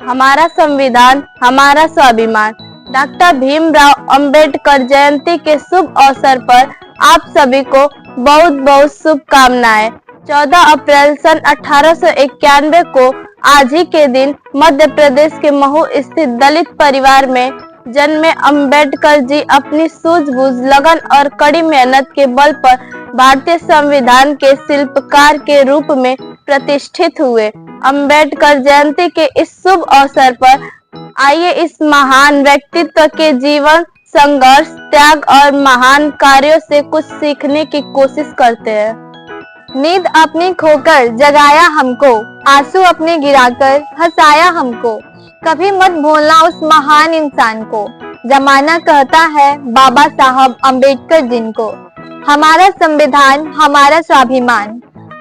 हमारा संविधान हमारा स्वाभिमान। डॉक्टर भीमराव अंबेडकर जयंती के शुभ अवसर पर आप सभी को बहुत बहुत शुभकामनाएं। 14 अप्रैल सन 1891 को आज ही के दिन मध्य प्रदेश के महू स्थित दलित परिवार में जन्मे अंबेडकर जी अपनी सूझबूझ, लगन और कड़ी मेहनत के बल पर भारतीय संविधान के शिल्पकार के रूप में प्रतिष्ठित हुए। अंबेडकर जयंती के इस शुभ अवसर पर आइए इस महान व्यक्तित्व के जीवन, संघर्ष, त्याग और महान कार्यों से कुछ सीखने की कोशिश करते हैं। नींद अपनी खोकर जगाया हमको, आंसू अपने गिराकर हंसाया हमको। कभी मत भूलना उस महान इंसान को, जमाना कहता है बाबा साहब अंबेडकर जिनको। हमारा संविधान हमारा स्वाभिमान।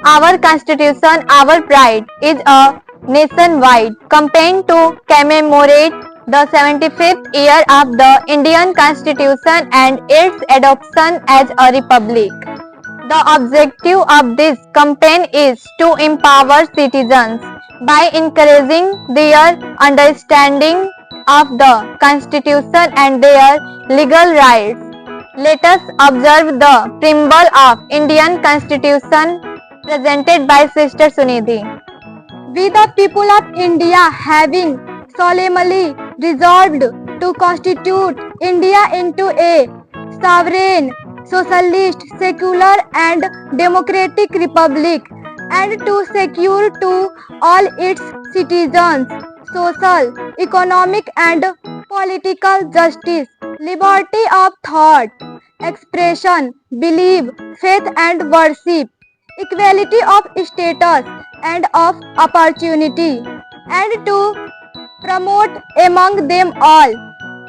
Our Constitution, our pride, is a nationwide campaign to commemorate the 75th year of the Indian Constitution and its adoption as a republic. The objective of this campaign is to empower citizens by encouraging their understanding of the Constitution and their legal rights. Let us observe the preamble of Indian Constitution presented by Sister Sunidhi. We the people of India, having solemnly resolved to constitute India into a sovereign, socialist, secular and democratic republic, and to secure to all its citizens social, economic and political justice, liberty of thought, expression, belief, faith and worship, equality of status and of opportunity, and to promote among them all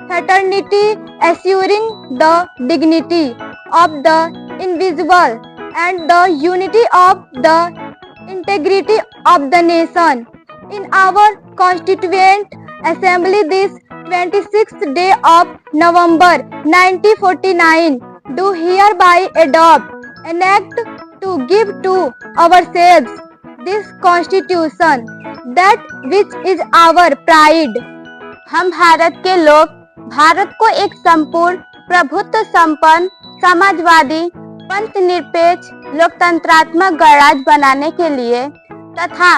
fraternity, assuring the dignity of the individual and the unity of the integrity of the nation. In our Constituent Assembly this 26th day of November 1949 do hereby adopt an act to give to ourselves this constitution, that which is our pride. हम भारत के लोग भारत को एक संपूर्ण, प्रभुत्व संपन्न, समाजवादी, पंथ निरपेक्ष, लोकतंत्रात्मक गणराज्य बनाने के लिए तथा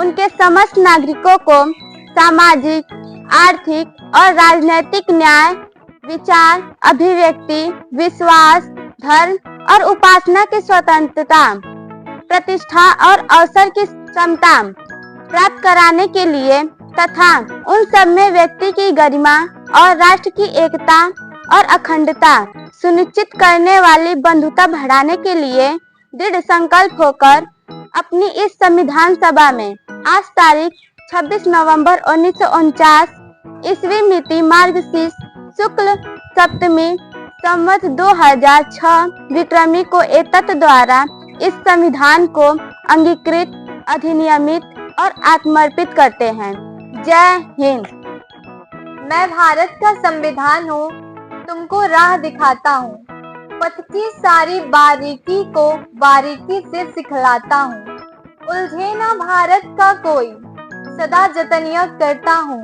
उनके समस्त नागरिकों को सामाजिक, आर्थिक और राजनैतिक न्याय, विचार, अभिव्यक्ति, विश्वास, धर्म और उपासना की स्वतंत्रता, प्रतिष्ठा और अवसर की समता प्राप्त कराने के लिए तथा उन सब में व्यक्ति की गरिमा और राष्ट्र की एकता और अखंडता सुनिश्चित करने वाली बंधुता बढ़ाने के लिए दृढ़ संकल्प होकर अपनी इस संविधान सभा में आज तारीख 26 नवंबर 1949 ईस्वी मिति मार्गशीर्ष शुक्ल सप्तमी संवत 2006 विक्रमी को एतत् द्वारा इस संविधान को अंगीकृत, अधिनियमित और आत्मर्पित करते हैं। जय हिंद। मैं भारत का संविधान हूँ, तुमको राह दिखाता हूँ, पथ की सारी बारीकी को बारीकी से सिखलाता हूँ। उलझे ना भारत का कोई, सदा जतन यह करता हूँ,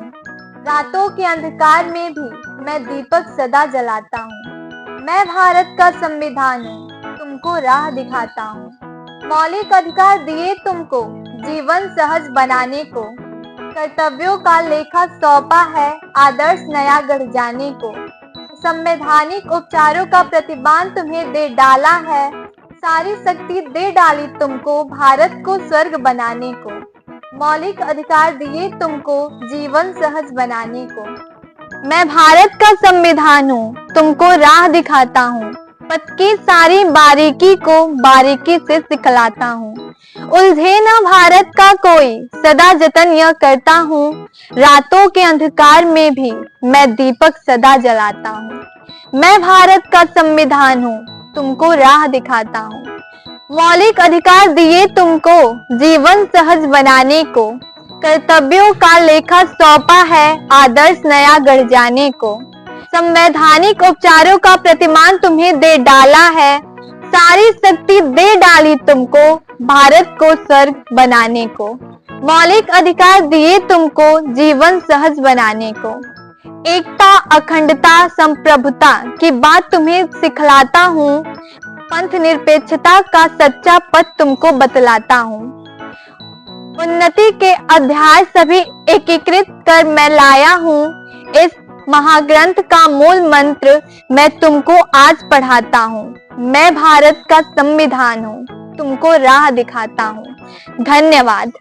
रातों के अंधकार में भी मैं दीपक सदा जलाता हूँ। मैं भारत का संविधान हूँ, तुमको राह दिखाता हूँ। मौलिक अधिकार दिए तुमको जीवन सहज बनाने को, कर्तव्यों का लेखा सौंपा है आदर्श नया गढ़ जाने को। संवैधानिक उपचारों का प्रतिमान तुम्हें दे डाला है, सारी शक्ति दे डाली तुमको भारत को स्वर्ग बनाने को। मौलिक अधिकार दिए तुमको जीवन सहज बनाने को। मैं भारत का संविधान हूँ, तुमको राह दिखाता हूँ, पथ की सारी बारीकी को बारीकी से सिखलाता हूँ। उलझे ना भारत का कोई, सदा जतन यह करता हूँ, रातों के अंधकार में भी मैं दीपक सदा जलाता हूँ। मैं भारत का संविधान हूँ, तुमको राह दिखाता हूँ। मौलिक अधिकार दिए तुमको जीवन सहज बनाने को, कर्तव्यों का लेखा सौंपा है आदर्श नया गढ़ जाने को। संवैधानिक उपचारों का प्रतिमान तुम्हें दे डाला है, सारी शक्ति दे डाली तुमको भारत को स्वर्ग बनाने को। मौलिक अधिकार दिए तुमको जीवन सहज बनाने को। एकता, अखंडता, संप्रभुता की बात तुम्हें सिखलाता हूँ। पंथ निरपेक्षता का सच्चा पथ तुमको बतलाता हूँ। उन्नति के अध्याय सभी एकीकृत कर मैं लाया हूँ। इस महाग्रंथ का मूल मंत्र मैं तुमको आज पढ़ाता हूँ। मैं भारत का संविधान हूँ, तुमको राह दिखाता हूँ। धन्यवाद।